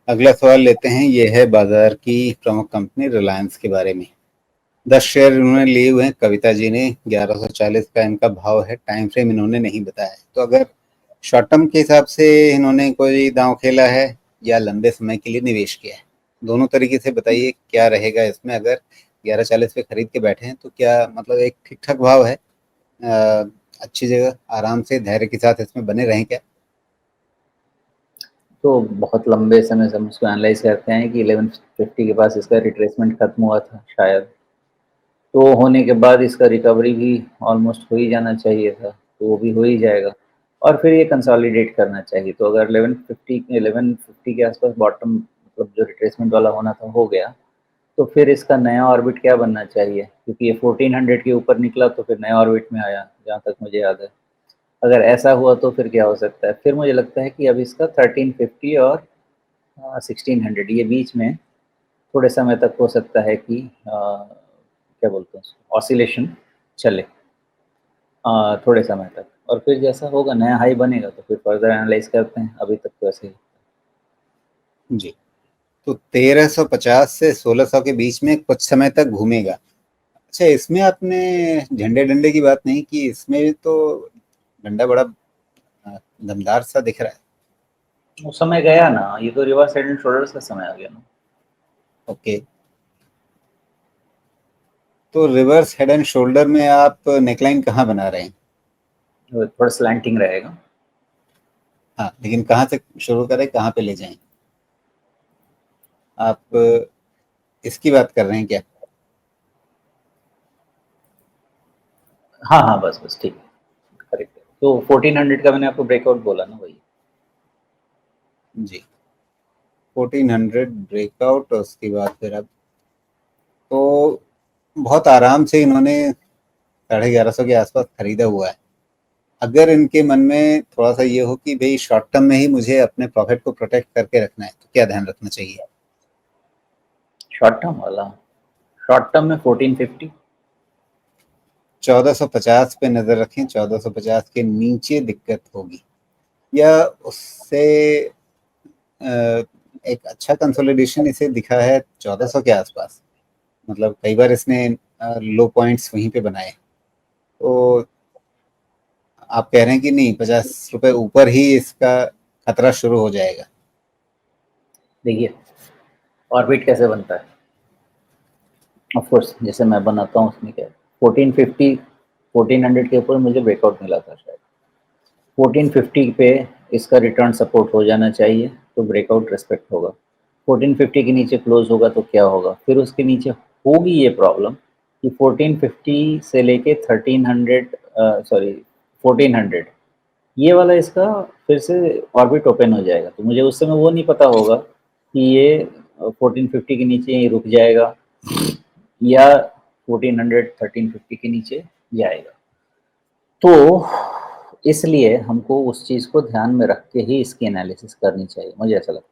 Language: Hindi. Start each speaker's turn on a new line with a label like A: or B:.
A: अगला सवाल लेते हैं, ये है बाजार की प्रमुख कंपनी रिलायंस के बारे में। 10 शेयर इन्होंने लिए हुए हैं, कविता जी ने। 1140 का इनका भाव है, टाइम फ्रेम इन्होंने नहीं बताया है। तो अगर शॉर्ट टर्म के हिसाब से इन्होंने कोई दांव खेला है या लंबे समय के लिए निवेश किया है, दोनों तरीके से बताइए क्या रहेगा इसमें। अगर 1140 पे खरीद के बैठे हैं तो क्या मतलब एक ठीक ठाक भाव है, अच्छी जगह आराम से धैर्य के साथ इसमें बने रहें क्या?
B: तो बहुत लंबे समय से हम उसको एनालाइज करते हैं कि 1150 के पास इसका रिट्रेसमेंट खत्म हुआ था शायद, तो होने के बाद इसका रिकवरी भी ऑलमोस्ट हो ही जाना चाहिए था, तो वो भी हो ही जाएगा और फिर ये कंसोलिडेट करना चाहिए। तो अगर 1150 के आसपास बॉटम मतलब जो रिट्रेसमेंट वाला होना था हो गया, तो फिर इसका नया ऑर्बिट क्या बनना चाहिए, क्योंकि ये 1400 के ऊपर निकला तो फिर नया ऑर्बिट में आया, जहाँ तक मुझे याद है। अगर ऐसा हुआ तो फिर क्या हो सकता है, फिर मुझे लगता है कि अब इसका 1350 और 1600 ये बीच में थोड़े समय तक हो सकता है कि क्या बोलते हैं उसको, ऑसिलेशन चले थोड़े समय तक, और फिर जैसा होगा नया हाई बनेगा तो फिर फर्दर एनालाइज करते हैं। अभी तक तो ऐसे ही।
A: जी। तो 1350 से 1600 के बीच में कुछ समय तक घूमेगा। अच्छा, इसमें आपने झंडे डंडे की बात नहीं की। इसमें भी तो डंडा बड़ा दमदार सा दिख रहा है।
B: वो समय गया ना, ये तो रिवर्स हेड एंड शोल्डर्स का समय आ गया ना।
A: ओके। तो रिवर्स हेड एंड शोल्डर में आप नेकलाइन कहाँ बना रहे हैं?
B: वो थोड़ा स्लैंटिंग रहेगा।
A: हाँ, लेकिन कहाँ से शुरू करें, कहाँ पे ले जाएं? आप इसकी बात कर रहे हैं क्या?
B: हाँ हाँ, बस बस ठीक है, करेक्ट है। तो 1400 का मैंने आपको ब्रेकआउट बोला ना, वही।
A: जी। 1400 ब्रेकआउट, और उसके बाद फिर अब तो बहुत आराम से इन्होंने 1150 के आसपास खरीदा हुआ है। अगर इनके मन में थोड़ा सा ये हो कि भाई शॉर्ट टर्म में ही मुझे अपने प्रॉफिट को प्रोटेक्ट करके रखना है, तो क्या ध्यान रखना चाहिए?
B: शॉर्ट टर्म वाला, शॉर्ट टर्म में 1450।
A: 1450 पे नजर रखें। 1450 के नीचे दिक्कत होगी, या उससे एक अच्छा कंसोलिडेशन इसे दिखा है 1400 के आसपास। मतलब कई बार इसने लो पॉइंट्स वहीं पे बनाए। तो आप कह रहे हैं कि नहीं, 50 रुपए ऊपर ही इसका खतरा शुरू हो जाएगा?
B: देखिए, ऑर्बिट कैसे बनता है, ऑफ कोर्स जैसे मैं बनाता हूँ उसमें क्या है, 1450 1400 के ऊपर मुझे ब्रेकआउट मिला था शायद। 1450 पे इसका रिटर्न सपोर्ट हो जाना चाहिए, तो ब्रेकआउट रिस्पेक्ट होगा। 1450 के नीचे क्लोज होगा तो क्या होगा, फिर उसके नीचे होगी ये प्रॉब्लम कि 1450 से लेके 1300, सॉरी 1400, ये वाला इसका फिर से ऑर्बिट ओपन हो जाएगा। तो मुझे उस समय वो नहीं पता होगा कि ये 1450 के नीचे ही रुक जाएगा या 1400 1350 के नीचे जाएगा। तो इसलिए हमको उस चीज़ को ध्यान में रख के ही इसकी एनालिसिस करनी चाहिए, मुझे ऐसा लगता है।